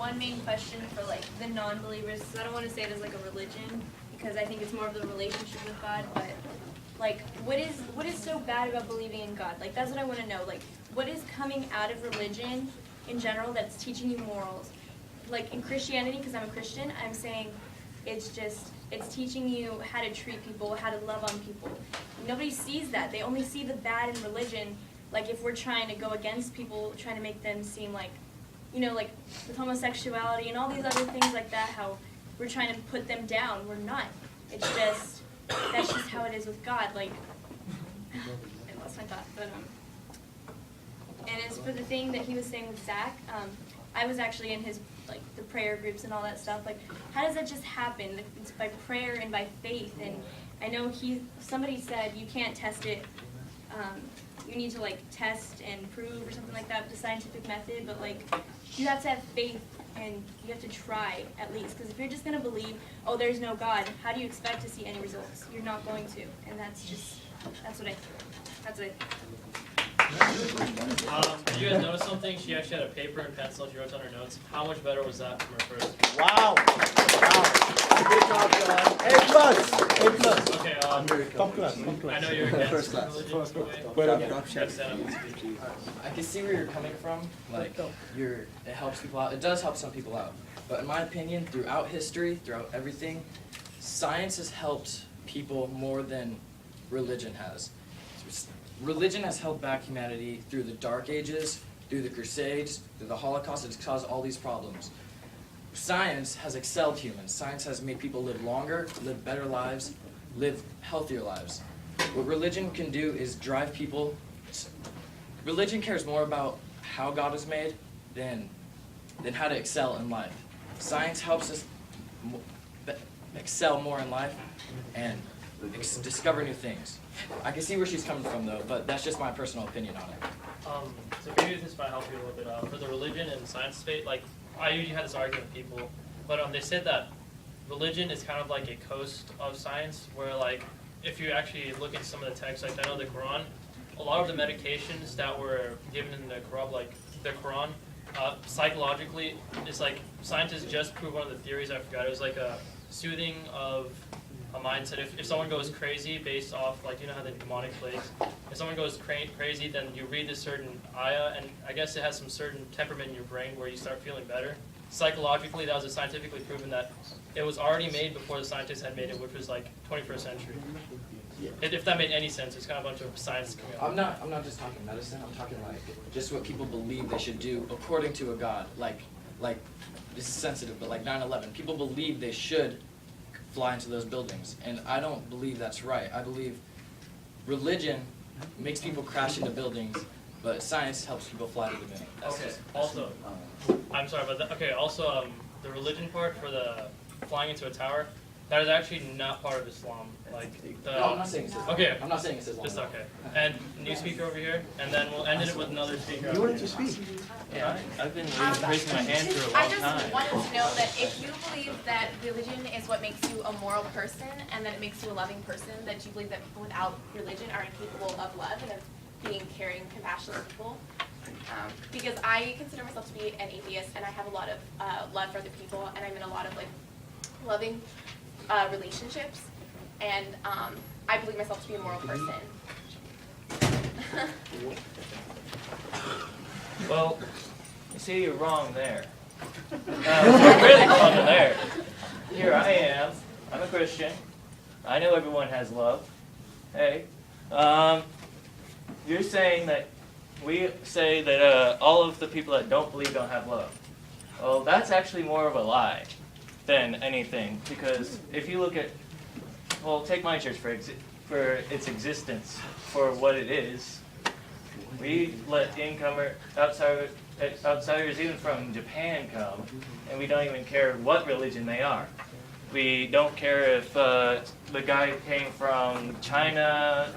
one main question for like the non-believers. So I don't want to say it as like a religion because I think it's more of the relationship with God. But like, what is so bad about believing in God? Like, that's what I want to know. Like, what is coming out of religion in general that's teaching you morals? Like in Christianity, because I'm a Christian, I'm saying it's teaching you how to treat people, how to love on people. Nobody sees that. They only see the bad in religion. Like if we're trying to go against people, trying to make them seem like, you know, like with homosexuality and all these other things like that, how we're trying to put them down. We're not. It's just, that's just how it is with God. Like, I lost my thought, but and as for the thing that he was saying with Zack, I was actually in his, like, the prayer groups and all that stuff. Like, how does that just happen? It's by prayer and by faith. And I know somebody said you can't test it. You need to, like, test and prove or something like that with the scientific method. But, like, you have to have faith and you have to try at least. Because if you're just going to believe, oh, there's no God, how do you expect to see any results? You're not going to. And that's what I think. Did you guys notice something? She actually had a paper and pencil. She wrote down her notes. How much better was that from her first? Wow. Good job, John. A+. Okay, Top class. I know you're against religion. I can see where you're coming from. Like, it helps people out. It does help some people out. But in my opinion, throughout history, throughout everything, science has helped people more than religion has. Religion has held back humanity through the Dark Ages, through the Crusades, through the Holocaust. It's caused all these problems. Science has excelled humans. Science has made people live longer, live better lives, live healthier lives. What religion can do is drive people. Religion cares more about how God is made than how to excel in life. Science helps us excel more in life and discover new things. I can see where she's coming from, though, but that's just my personal opinion on it. So maybe this might help you a little bit. For the religion and science debate, like, I usually had this argument with people, but they said that religion is kind of like a coast of science, where, like, if you actually look at some of the texts, like I know the Quran, a lot of the medications that were given in the Quran, psychologically, it's like scientists just proved one of the theories. I forgot. It was like a soothing of a mindset. If someone goes crazy based off, like, you know how the demonic plagues, if someone goes crazy, then you read this certain ayah, and I guess it has some certain temperament in your brain where you start feeling better. Psychologically, that was scientifically proven that it was already made before the scientists had made it, which was like 21st century. If that made any sense, it's kind of a bunch of science coming up. I'm not just talking medicine. I'm talking like just what people believe they should do according to a God. Like this is sensitive, but like 9/11, people believe they should fly into those buildings, and I don't believe that's right. I believe religion makes people crash into buildings, but science helps people fly to the moon. I'm sorry about that. Okay, also the religion part for the flying into a tower, that is actually not part of Islam. Like No, I'm not saying it's Islam. Okay. I'm not saying it's Islam. Just okay. And new speaker over here, and then we'll end it with another speaker. You wanted to speak. Yeah, I've been raising my hand for a I long just time. wanted to know that if you believe that religion is what makes you a moral person and that it makes you a loving person, that you believe that people without religion are incapable of love and of being caring, compassionate people. Because I consider myself to be an atheist and I have a lot of love for other people and I'm in a lot of like loving relationships and I believe myself to be a moral person. Well, you see, you're wrong there. You're really wrong there. Here I am. I'm a Christian. I know everyone has love. Hey, you're saying that we say that all of the people that don't believe don't have love. Well, that's actually more of a lie than anything, because if you look at, well, take my church for its existence, for what it is. We let outsiders even from Japan come, and we don't even care what religion they are. We don't care if the guy came from China.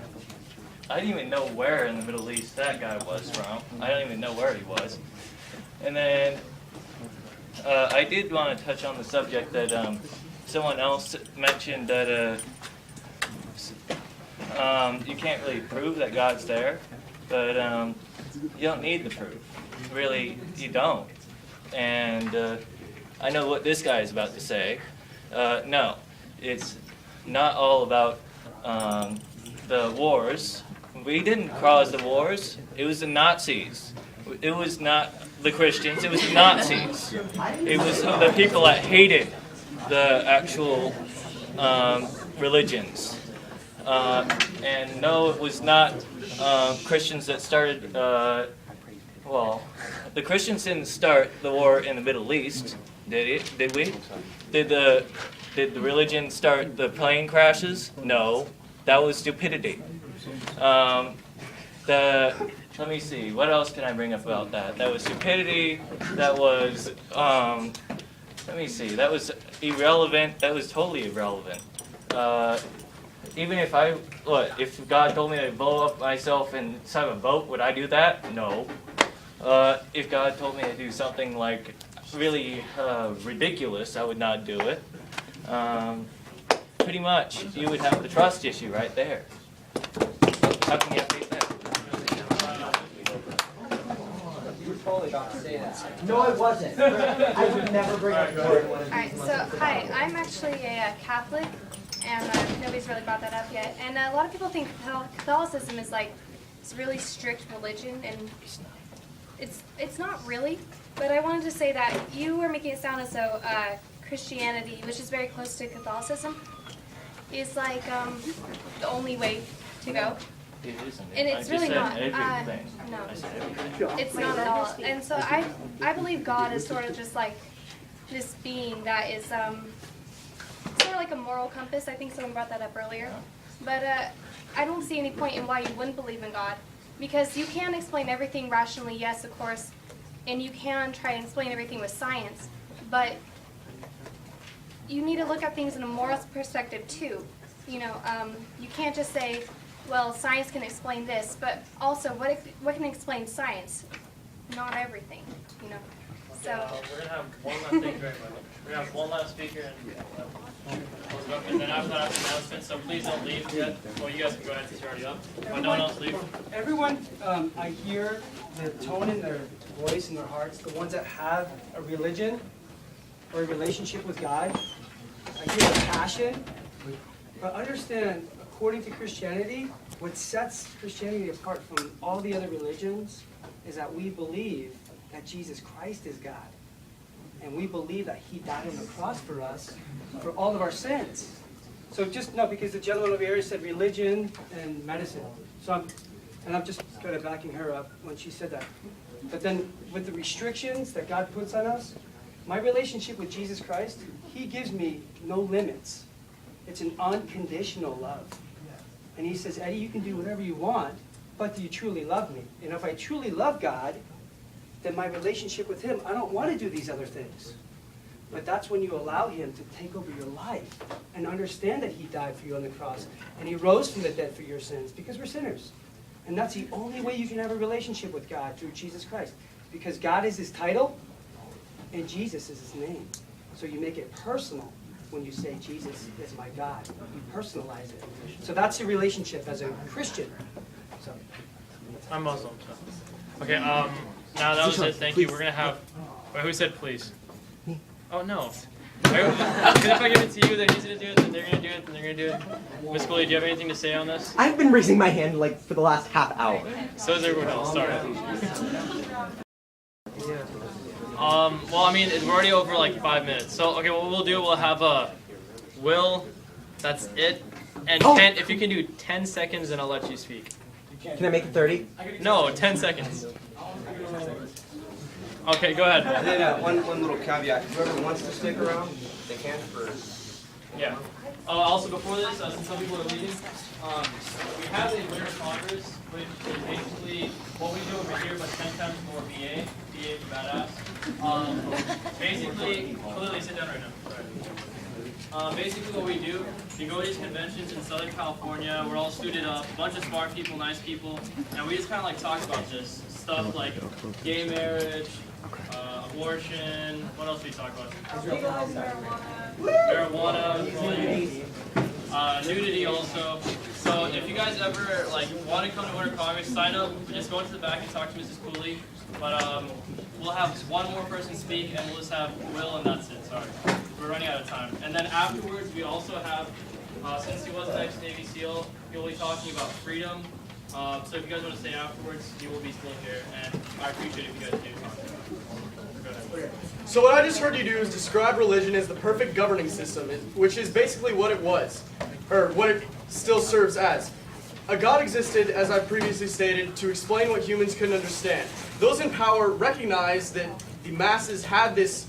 I didn't even know where in the Middle East that guy was from. I don't even know where he was. And then I did want to touch on the subject that someone else mentioned, that you can't really prove that God's there, but you don't need the proof. Really, you don't. And I know what this guy is about to say. No, it's not all about the wars. We didn't cause the wars. It was the Nazis. It was not the Christians. It was the Nazis. It was the people that hated the actual religions. And no, it was not Christians that started, well, the Christians didn't start the war in the Middle East, did we? Did the religion start the plane crashes? No, that was stupidity. Let me see, what else can I bring up about that? That was stupidity, that was, let me see, that was irrelevant, that was totally irrelevant. Even if if God told me to blow up myself inside of a boat, would I do that? No. If God told me to do something like really ridiculous, I would not do it. Pretty much, you would have the trust issue right there. How can you have faith there? You were totally about to say that. No, I wasn't. I would never bring up one of these. Alright, so hi, I'm actually a Catholic, and nobody's really brought that up yet. And a lot of people think Catholicism is like this really strict religion, and it's not really. But I wanted to say that you were making it sound as though Christianity, which is very close to Catholicism, is like the only way to go. It isn't. And it's really not. Everything. No, I said everything. it's not at all. And so I believe God is sort of just like this being that is sort of like a moral compass. I think someone brought that up earlier. But I don't see any point in why you wouldn't believe in God, because you can explain everything rationally, yes, of course, and you can try and explain everything with science, but you need to look at things in a moral perspective too. You know, you can't just say, well, science can explain this, but also what can explain science? Not everything, you know. So We're gonna have one last speaker. We're gonna have one last speaker, and then after that, I have an announcement. So please don't leave yet. Well, you guys can go ahead since you're already up. But no one else leave. Everyone, I hear the tone in their voice and their hearts, the ones that have a religion or a relationship with God. I hear the passion, but understand, according to Christianity, what sets Christianity apart from all the other religions is that we believe that Jesus Christ is God. And we believe that He died on the cross for us, for all of our sins. So just no, because the gentleman over here said religion and medicine. So I'm just kind of backing her up when she said that. But then with the restrictions that God puts on us, my relationship with Jesus Christ, He gives me no limits. It's an unconditional love. And He says, Eddie, you can do whatever you want, but do you truly love me? And if I truly love God, then my relationship with Him, I don't want to do these other things. But that's when you allow Him to take over your life and understand that He died for you on the cross and He rose from the dead for your sins, because we're sinners. And that's the only way you can have a relationship with God, through Jesus Christ. Because God is His title and Jesus is His name. So you make it personal when you say Jesus is my God. You personalize it. So that's your relationship as a Christian. So. I'm Muslim. So. Okay. Now that was it. Thank you. We're gonna have. Wait, who said please? Oh no. Because if I give it to you, they're easy to do it. Then they're gonna do it. Then they're gonna do it. Miss Billy, do you have anything to say on this? I've been raising my hand like for the last half hour. So is everyone else. Sorry. Well, I mean, we're already over like 5 minutes. So, okay, what we'll do, we'll have Will, that's it. And Ken, if you can do 10 seconds, then I'll let you speak. Can I make it 30? No, 10 seconds. Okay, go ahead. And then one little caveat, whoever wants to stick around, they can for... Yeah. Also, before this, since some people are leaving, we have a Winter Congress, which is basically what we do over here, but 10 times more BA. BA for badass. Basically, Lily, sit down right now. Basically, what we do, you go to these conventions in Southern California. We're all suited up, a bunch of smart people, nice people, and we just kind of like talk about this stuff like gay marriage, abortion. What else do we talk about? Marijuana, nudity also. So if you guys ever like want to come to Winter Congress, sign up. Just go into the back and talk to Mrs. Cooley. But we'll have one more person speak, and we'll just have Will, and that's it. Sorry, we're running out of time. And then afterwards, we also have, since he was an ex-Navy SEAL, he will be talking about freedom. So if you guys want to stay afterwards, he will be still here, and I appreciate it if you guys do talk to him. Go ahead. So what I just heard you do is describe religion as the perfect governing system, which is basically what it was, or what it still serves as. A God existed, as I previously stated, to explain what humans couldn't understand. Those in power recognized that the masses had this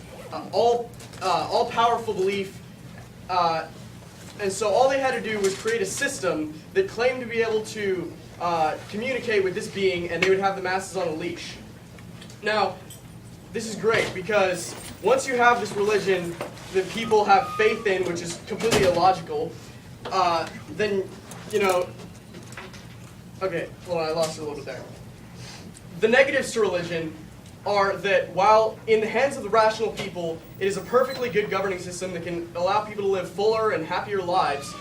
all-powerful belief, and so all they had to do was create a system that claimed to be able to communicate with this being, and they would have the masses on a leash. Now, this is great because once you have this religion that people have faith in, which is completely illogical, then, you know, okay, hold on, I lost it a little bit there. The negatives to religion are that while in the hands of the rational people, it is a perfectly good governing system that can allow people to live fuller and happier lives,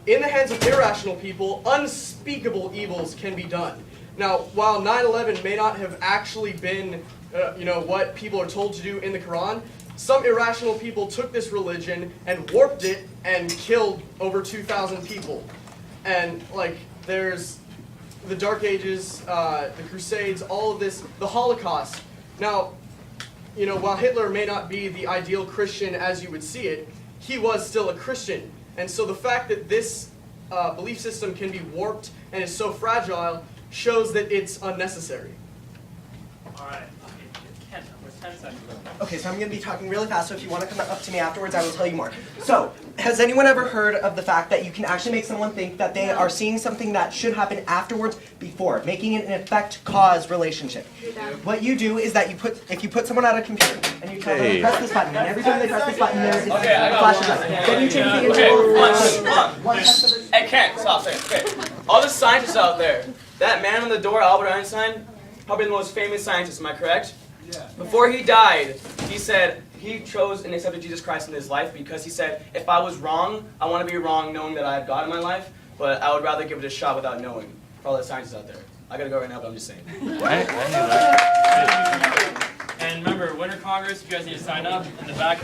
in the hands of irrational people, unspeakable evils can be done. Now, while 9/11 may not have actually been what people are told to do in the Quran, some irrational people took this religion and warped it and killed over 2,000 people. And like, there's the Dark Ages, the Crusades, all of this, the Holocaust. Now, you know, while Hitler may not be the ideal Christian as you would see it, he was still a Christian. And so the fact that this belief system can be warped and is so fragile shows that it's unnecessary. All right. Ken, we're 10 seconds. Okay, so I'm going to be talking really fast, so if you want to come up to me afterwards, I will tell you more. So, has anyone ever heard of the fact that you can actually make someone think that they are seeing something that should happen afterwards before, making it an effect-cause relationship? What you do is that if you put someone on a computer, and you tell them to press this button, and every time they press this button, there flashes up. Then you change the interval. Hey, Ken, stop. Okay. All the scientists out there, that man on the door, Albert Einstein, probably the most famous scientist, am I correct? Yeah. Before he died, he said he chose and accepted Jesus Christ in his life because he said, if I was wrong, I want to be wrong knowing that I have God in my life, but I would rather give it a shot without knowing. For all the scientists out there. I gotta go right now, but I'm just saying. I knew that. And remember, Winter Congress, you guys need to sign up in the back.